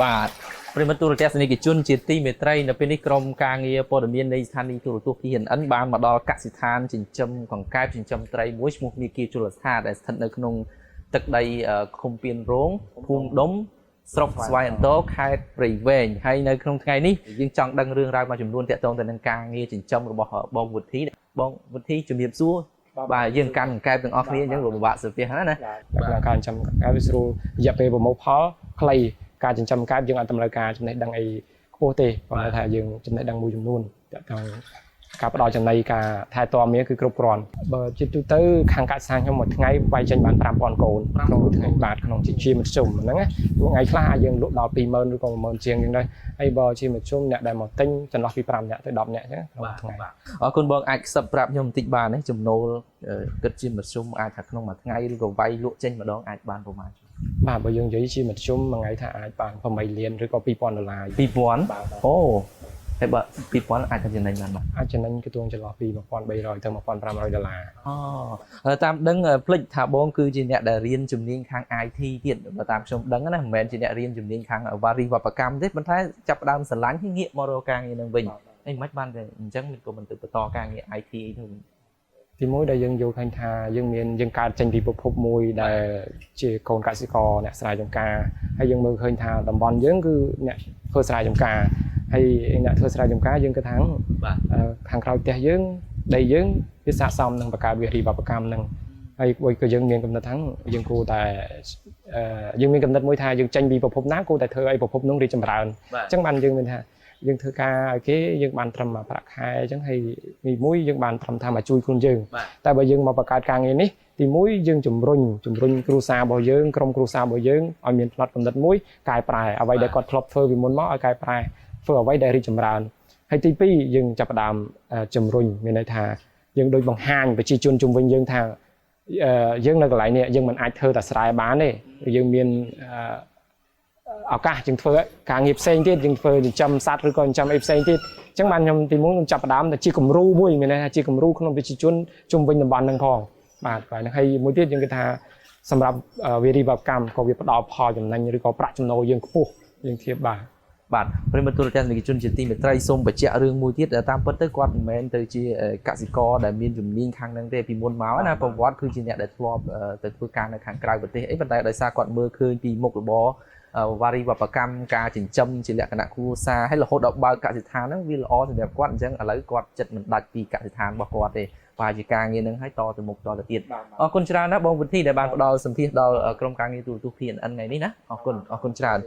បាទប្រិមត្តទូរទស្សនិកជនជាទីមេត្រីនៅពេលនេះក្រុមការងារព័ត៌មាននៃស្ថានីយ៍ទូរទស្សន៍ PNN បានមកដល់កសិដ្ឋានចិញ្ចឹមកង្កែបចិញ្ចឹមត្រីមួយឈ្មោះមាគាជលស្ថាដែលស្ថិតនៅក្នុងទឹកដីឃុំពៀនរងភូមិដុំស្រុកស្វាយអន្តរខេត្តព្រៃវែងហើយនៅក្នុងថ្ងៃនេះយើងចង់ដឹងរឿងរ៉ាវមួយចំនួនទាក់ទងទៅនឹងការងារចិញ្ចឹមរបស់បងវុធីជំរាបសួរបាទយើងកាន់កង្កែបទាំងអស់គ្នាអញ្ចឹងពិបាកសភាណាក្នុងការចិញ្ចឹមកង្កែបវាស្រួលរយៈពេលប្រមូលផលខ្លីការចិញ្ចឹមកង្កែបយើងអត់តម្រូវការចំណេះដឹងអីខ្ពស់ទេប៉ុន្តែថាយើងចំណេះដឹងមួយចំនួនទាក់ទងការផ្ដល់ចំណីការថែទាំវាគឺគ្រប់គ្រាន់បើជាទូទៅខាងកសិដ្ឋានខ្ញុំមួយថ្ងៃវាយចេញបាន 5000 កូនក្នុងមួយថ្ងៃបាទក្នុងជាមធ្យមហ្នឹងណាថ្ងៃខ្លះអាចយើងលក់ដល់ 20000 ឬក៏ 10000 ជាងអញ្ចឹងដែរហើយបើជាមធ្យមអ្នកដែលមកទិញចន្លោះពី5នាក់ទៅ10នាក់អញ្ចឹងក្នុងថ្ងៃអរគុណបងអាចខ្សឹបប្រាប់ខ្ញុំបន្តិចបានទេចំណូលគិតជាមធ្យមអាចថាក្នុងមួយថ្ងៃឬក៏វាយលក់ចេញម្ដងអាចបានប្រហែលបាទបើយើងនិយាយជាមធ្យមមួយថ្ងៃថាអាចបាន8លានឬក៏$2000 2000អូហើយបើ2000អាចចំណេញបានបាទអាចចំណេញគឺទួងចន្លោះពី$1300ទៅ$1500អូតាមដឹងភ្លេចថាបងគឺជាអ្នកដែលរៀនជំនាញខាង IT ទៀតបើតាមខ្ញុំដឹងណាមិនមែនជាអ្នករៀនជំនាញខាងវារីវប្បកម្មទេប៉ុន្តែចាប់ផ្ដើមស្រឡាញ់ហើយងាកមករកការងារនឹងវិញអីមិនបានតែអញ្ចឹងក៏មិនទៅបន្តការងារ IT អីទៅទីមួយដែលយើងយល់ឃើញថាយើងកើតចេញពីប្រភពមួយដែលជាកូនកសិករអ្នកស្រែចម្ការហើយយើងមើលឃើញថាតំបន់យើងគឺអ្នកធ្វើស្រែចម្ការហើយអ្នកធ្វើស្រែចម្ការយើងគិតថាខាងក្រោយផ្ទះយើងដីយើងវាស័ក្តិសមនឹងបង្កើតវិរីវប្បកម្មនឹងហើយក៏យើងមានកំណត់ថាយើងគួរតែយើងមានកំណត់មួយថាយើងចេញពីប្រភពណាគួរតែធ្វើឲ្យប្រភពនោះរីកចម្រើនអញ្ចឹងបានយើងមានថាយើងធ្វើការឲ្យគេយើងបានត្រឹមប្រាក់ខែអញ្ចឹងហើយមួយយើងបានត្រឹមថាមកជួយខ្លួនយើងតែបើយើងមកបង្កើតការងារនេះទីមួយយើងជំរុញគ្រួសាររបស់យើងក្រុមគ្រួសាររបស់យើងឲ្យមានផ្នត់កំណត់មួយកែប្រែអ្វីដែលគាត់ធ្លាប់ធ្វើពីមុនមកឲ្យកែប្រែធ្វើអ្វីដែលរីកចម្រើនហើយទី2យើងចាប់ផ្ដើមជំរុញមានន័យថាយើងដូចបង្ហាញប្រជាជនជុំវិញយើងថាយើងនៅកន្លែងនេះយើងមិនអាចធ្វើតែស្រែបានទេយើងមានឱកាសយើងធ្វើការងារផ្សេងទៀតយើងធ្វើចិញ្ចឹមសត្វឬក៏ចិញ្ចឹមអីផ្សេងទៀតអញ្ចឹងបានខ្ញុំទីមួយខ្ញុំចាប់ផ្ដើមតែជាគំរូមួយមានន័យថាជាគំរូក្នុងប្រជាជនជុំវិញតំបន់ហ្នឹងផងបាទហ្នឹងហើយមួយទៀតយើងគិតថាសម្រាប់វិរិយវប្បកម្មក៏វាផ្ដល់ផលចំណេញឬក៏ប្រាក់ចំណូលយើងខ្ពស់យើងធៀបបាទប្រិមត្តទូរទស្សនិកជនជាទីមេត្រីសូមបញ្ជាក់រឿងមួយទៀតតាមពិតទៅគាត់មិនមែនទៅជាកសិករដែលមានជំនាញខាងហ្នឹងទេពីមុនមកណាប្រវត្តិគឺជាអ្នកដែលធ្លាប់ទៅធ្វើការនៅខាងក្រៅប្រទេសអីប៉ុន្តែដោយសារគាត់មើលឃើញពីមុខរបរវារីវប្បកម្មការចិញ្ចឹមជាលក្ខណៈគ្រួសារហើយរហូតដល់បើកកសិដ្ឋានហ្នឹងវាល្អសម្រាប់គាត់អញ្ចឹងឥឡូវគាត់ចិត្តមិនដាច់ពីកសិដ្ឋានរបស់គាត់ទេបាទជាការងារហ្នឹងឲ្យតទៅមុខតទៅទៀតអរគុណច្រើនណាស់បងវិធីដែលបានផ្ដល់សម្ភារដល់ក្រុមការងារទូរទស្សន៍ PNN ថ្ងៃនេះណាអរគុណច្រើន